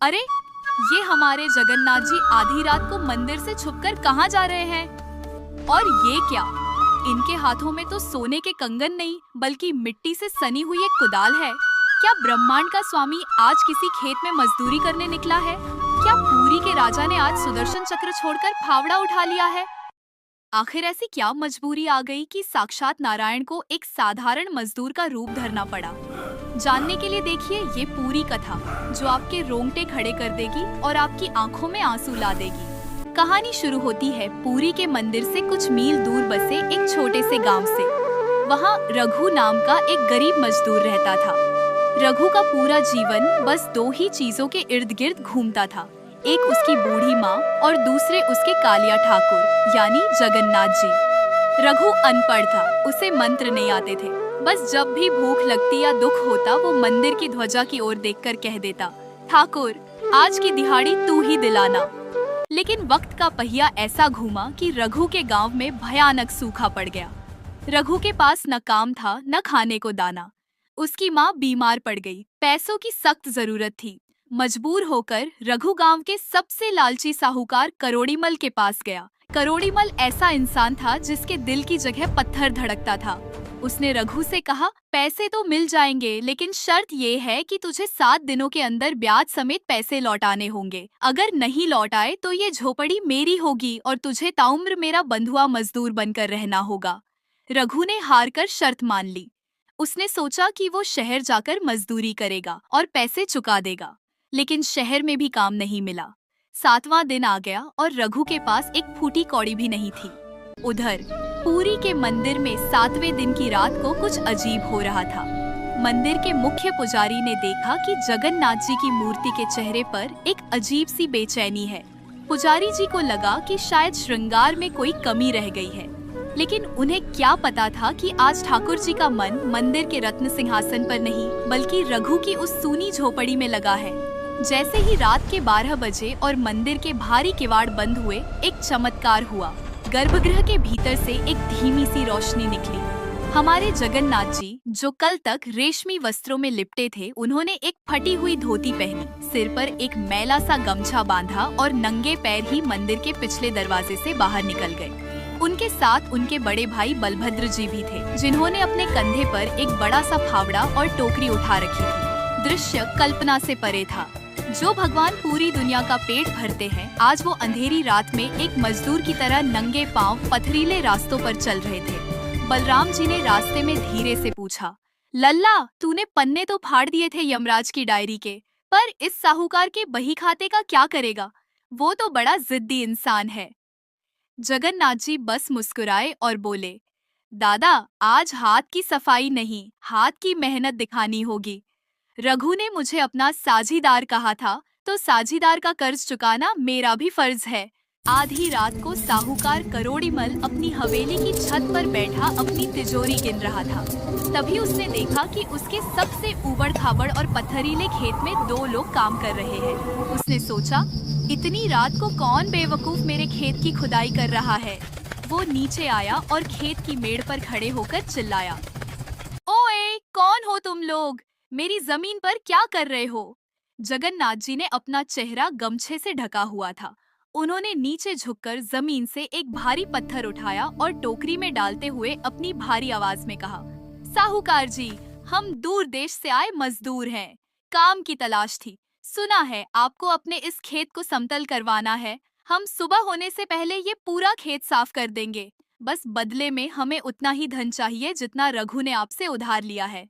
अरे, ये हमारे जगन्नाथ जी आधी रात को मंदिर से छुपकर कहाँ जा रहे हैं? और ये क्या? इनके हाथों में तो सोने के कंगन नहीं बल्कि मिट्टी से सनी हुई एक कुदाल है। क्या ब्रह्मांड का स्वामी आज किसी खेत में मजदूरी करने निकला है? क्या पुरी के राजा ने आज सुदर्शन चक्र छोड़कर फावड़ा उठा लिया है? आखिर ऐसी क्या मजबूरी आ गई कि साक्षात नारायण को एक साधारण मजदूर का रूप धरना पड़ा? जानने के लिए देखिए ये पूरी कथा, जो आपके रोंगटे खड़े कर देगी और आपकी आंखों में आंसू ला देगी। कहानी शुरू होती है पुरी के मंदिर से कुछ मील दूर बसे एक छोटे से गांव से। वहां रघु नाम का एक गरीब मजदूर रहता था। रघु का पूरा जीवन बस दो ही चीजों के इर्द गिर्द घूमता था, एक उसकी बूढ़ी माँ और दूसरे उसके कालिया ठाकुर यानी जगन्नाथ जी। रघु अनपढ़ था, उसे मंत्र नहीं आते थे। बस जब भी भूख लगती या दुख होता वो मंदिर की ध्वजा की ओर देखकर कह देता, ठाकुर आज की दिहाड़ी तू ही दिलाना। लेकिन वक्त का पहिया ऐसा घूमा कि रघु के गांव में भयानक सूखा पड़ गया। रघु के पास न काम था न खाने को दाना। उसकी माँ बीमार पड़ गई, पैसों की सख्त जरूरत थी। मजबूर होकर रघु गांव के सबसे लालची साहूकार करोड़ीमल के पास गया। करोड़ीमल ऐसा इंसान था जिसके दिल की जगह पत्थर धड़कता था। उसने रघु से कहा, पैसे तो मिल जाएंगे, लेकिन शर्त ये है कि तुझे 7 दिनों के अंदर ब्याज समेत पैसे लौटाने होंगे। अगर नहीं लौट आए तो ये झोपड़ी मेरी होगी और तुझे ताउम्र मेरा बंधुआ मजदूर बनकर रहना होगा। रघु ने हार कर शर्त मान ली। उसने सोचा कि वो शहर जाकर मजदूरी करेगा और पैसे चुका देगा, लेकिन शहर में भी काम नहीं मिला। 7वां दिन आ गया और रघु के पास एक फूटी कौड़ी भी नहीं थी। उधर पुरी के मंदिर में 7वें दिन की रात को कुछ अजीब हो रहा था। मंदिर के मुख्य पुजारी ने देखा कि जगन्नाथ जी की मूर्ति के चेहरे पर एक अजीब सी बेचैनी है। पुजारी जी को लगा कि शायद श्रृंगार में कोई कमी रह गई है, लेकिन उन्हें क्या पता था कि आज ठाकुर जी का मन मंदिर के रत्न सिंहासन पर नहीं बल्कि रघु की उस सूनी झोपड़ी में लगा है। जैसे ही रात के 12 बजे और मंदिर के भारी किवाड़ बंद हुए, एक चमत्कार हुआ। गर्भगृह के भीतर से एक धीमी सी रोशनी निकली। हमारे जगन्नाथ जी, जो कल तक रेशमी वस्त्रों में लिपटे थे, उन्होंने एक फटी हुई धोती पहनी, सिर पर एक मैला सा गमछा बांधा और नंगे पैर ही मंदिर के पिछले दरवाजे से बाहर निकल गए। उनके साथ उनके बड़े भाई बलभद्र जी भी थे, जिन्होंने अपने कंधे पर एक बड़ा सा फावड़ा और टोकरी उठा रखी थी। दृश्य कल्पना से परे था। जो भगवान पूरी दुनिया का पेट भरते हैं, आज वो अंधेरी रात में एक मजदूर की तरह नंगे पांव पथरीले रास्तों पर चल रहे थे। बलराम जी ने रास्ते में धीरे से पूछा, लल्ला तूने पन्ने तो फाड़ दिए थे यमराज की डायरी के, पर इस साहूकार के बही खाते का क्या करेगा? वो तो बड़ा जिद्दी इंसान है। जगन्नाथ जी बस मुस्कुराए और बोले, दादा आज हाथ की सफाई नहीं, हाथ की मेहनत दिखानी होगी। रघु ने मुझे अपना साझीदार कहा था, तो साझीदार का कर्ज चुकाना मेरा भी फर्ज है। आधी रात को साहूकार करोड़ीमल अपनी हवेली की छत पर बैठा अपनी तिजोरी गिन रहा था। तभी उसने देखा कि उसके सबसे ऊबड़ खाबड़ और पत्थरीले खेत में 2 लोग काम कर रहे हैं। उसने सोचा, इतनी रात को कौन बेवकूफ मेरे खेत की खुदाई कर रहा है। वो नीचे आया और खेत की मेड़ पर खड़े होकर चिल्लाया, ओए कौन हो तुम लोग? मेरी जमीन पर क्या कर रहे हो? जगन्नाथ जी ने अपना चेहरा गमछे से ढका हुआ था। उन्होंने नीचे झुककर जमीन से एक भारी पत्थर उठाया और टोकरी में डालते हुए अपनी भारी आवाज में कहा, साहूकार जी, हम दूर देश से आए मजदूर हैं, काम की तलाश थी। सुना है आपको अपने इस खेत को समतल करवाना है। हम सुबह होने से पहले ये पूरा खेत साफ कर देंगे। बस बदले में हमें उतना ही धन चाहिए जितना रघु ने आपसे उधार लिया है।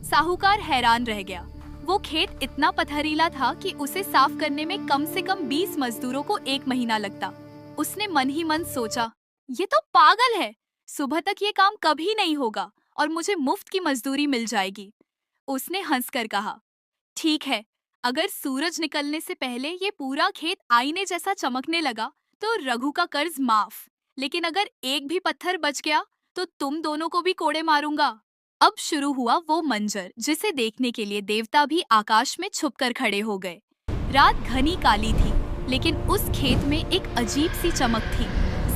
साहूकार हैरान रह गया। वो खेत इतना पथरीला था कि उसे साफ करने में कम से कम 20 मजदूरों को 1 महीना लगता। उसने मन ही मन सोचा, ये तो पागल है, सुबह तक ये काम कभी नहीं होगा और मुझे मुफ्त की मजदूरी मिल जाएगी। उसने हंसकर कहा, ठीक है, अगर सूरज निकलने से पहले ये पूरा खेत आईने जैसा चमकने लगा तो रघु का कर्ज माफ, लेकिन अगर एक भी पत्थर बच गया तो तुम दोनों को भी कोड़े मारूंगा। अब शुरू हुआ वो मंजर, जिसे देखने के लिए देवता भी आकाश में छुपकर खड़े हो गए। रात घनी काली थी, लेकिन उस खेत में एक अजीब सी चमक थी।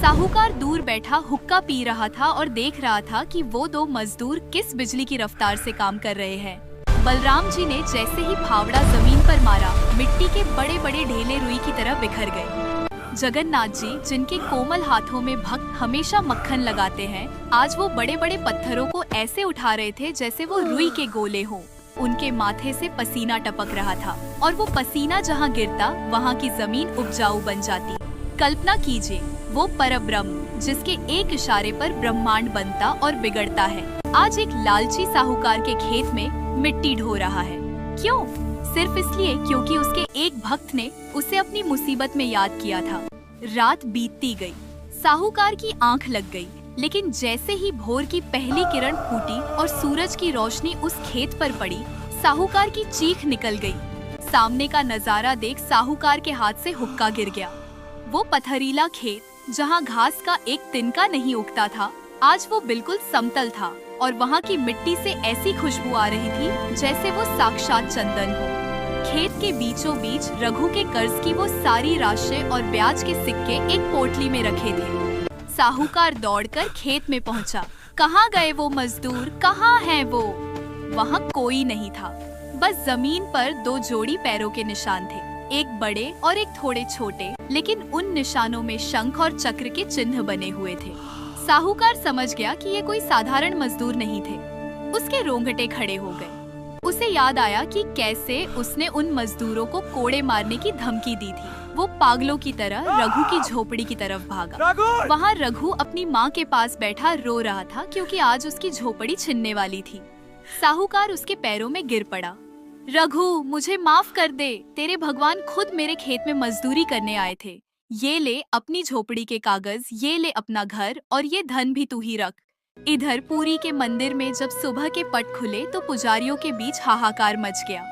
साहूकार दूर बैठा हुक्का पी रहा था और देख रहा था कि वो 2 मजदूर किस बिजली की रफ्तार से काम कर रहे हैं। बलराम जी ने जैसे ही फावड़ा जमीन पर मारा, मिट्टी बड़े बड़े ढेले रुई की तरह बिखर गए। जगन्नाथ जी, जिनके कोमल हाथों में भक्त हमेशा मक्खन लगाते हैं, आज वो बड़े बड़े पत्थरों को ऐसे उठा रहे थे जैसे वो रुई के गोले हों। उनके माथे से पसीना टपक रहा था और वो पसीना जहाँ गिरता वहाँ की जमीन उपजाऊ बन जाती। कल्पना कीजिए, वो परब्रह्म जिसके एक इशारे पर ब्रह्मांड बनता और बिगड़ता है, आज एक लालची साहूकार के खेत में मिट्टी ढो रहा है। क्यों? सिर्फ इसलिए क्योंकि उसके एक भक्त ने उसे अपनी मुसीबत में याद किया था। रात बीतती गई, साहूकार की आंख लग गई, लेकिन जैसे ही भोर की पहली किरण फूटी और सूरज की रोशनी उस खेत पर पड़ी, साहूकार की चीख निकल गई। सामने का नजारा देख साहूकार के हाथ से हुक्का गिर गया। वो पथरीला खेत जहाँ घास का एक तिनका नहीं उगता था, आज वो बिल्कुल समतल था और वहाँ की मिट्टी से ऐसी खुशबू आ रही थी जैसे वो साक्षात चंदन हो। खेत के बीचों बीच रघु के कर्ज की वो सारी राशि और ब्याज के सिक्के एक पोटली में रखे थे। साहूकार दौड़कर खेत में पहुंचा। कहाँ गए वो मजदूर, कहाँ हैं वो? वहाँ कोई नहीं था, बस जमीन पर दो जोड़ी पैरों के निशान थे, एक बड़े और एक थोड़े छोटे, लेकिन उन निशानों में शंख और चक्र के चिन्ह बने हुए थे। साहूकार समझ गया कि ये कोई साधारण मजदूर नहीं थे। उसके रोंगटे खड़े हो गए। उसे याद आया कि कैसे उसने उन मजदूरों को कोड़े मारने की धमकी दी थी। वो पागलों की तरह रघु की झोपड़ी की तरफ भागा। वहाँ रघु अपनी माँ के पास बैठा रो रहा था क्योंकि आज उसकी झोपड़ी छिनने वाली थी। साहूकार उसके पैरों में गिर पड़ा। रघु, मुझे माफ कर दे, तेरे भगवान खुद मेरे खेत में मजदूरी करने आए थे। ये ले अपनी झोपड़ी के कागज, ये ले अपना घर और ये धन भी तू ही रख। इधर पुरी के मंदिर में जब सुबह के पट खुले तो पुजारियों के बीच हाहाकार मच गया।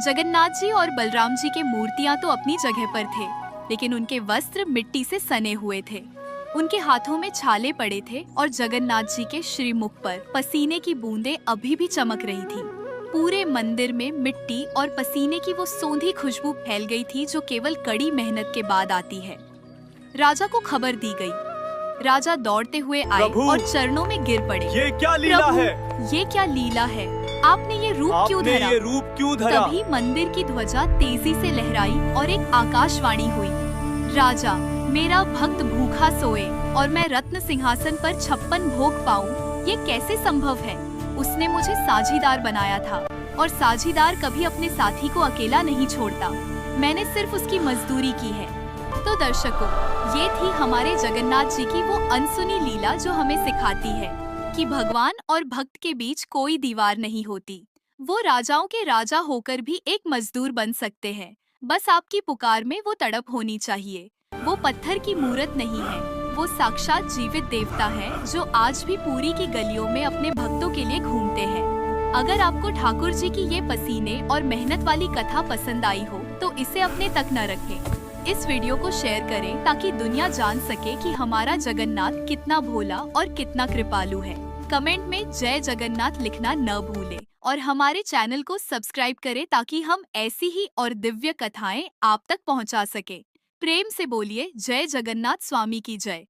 जगन्नाथ जी और बलराम जी के मूर्तियां तो अपनी जगह पर थे, लेकिन उनके वस्त्र मिट्टी से सने हुए थे। उनके हाथों में छाले पड़े थे और जगन्नाथ जी के श्रीमुख पर पसीने की बूंदें अभी भी चमक रही थी। पूरे मंदिर में मिट्टी और पसीने की वो सौंधी खुशबू फैल गई थी जो केवल कड़ी मेहनत के बाद आती है। राजा को खबर दी गई। राजा दौड़ते हुए आए और चरणों में गिर पड़े। ये क्या लीला है? ये क्या लीला है? आपने ये रूप क्यों धरा? तभी मंदिर की ध्वजा तेजी से लहराई और एक आकाशवाणी हुई। राजा, मेरा भक्त भूखा सोए और मैं रत्न सिंहासन पर 56 भोग पाऊं, ये कैसे संभव है? उसने मुझे साझीदार बनाया था और साझीदार कभी अपने साथी को अकेला नहीं छोड़ता। मैंने सिर्फ उसकी मजदूरी की है। तो दर्शकों, ये थी हमारे जगन्नाथ जी की वो अनसुनी लीला जो हमें सिखाती है कि भगवान और भक्त के बीच कोई दीवार नहीं होती। वो राजाओं के राजा होकर भी एक मजदूर बन सकते हैं। बस आपकी पुकार में वो तड़प होनी चाहिए। वो पत्थर की मूर्त नहीं है, वो साक्षात जीवित देवता है जो आज भी पुरी की गलियों में अपने भक्तों के लिए घूमते हैं। अगर आपको ठाकुर जी की ये पसीने और मेहनत वाली कथा पसंद आई हो तो इसे अपने तक न रखें। इस वीडियो को शेयर करें ताकि दुनिया जान सके कि हमारा जगन्नाथ कितना भोला और कितना कृपालु है। कमेंट में जय जगन्नाथ लिखना न भूलें और हमारे चैनल को सब्सक्राइब करें ताकि हम ऐसी ही और दिव्य कथाएं आप तक पहुंचा सके। प्रेम से बोलिए जय जगन्नाथ स्वामी की जय।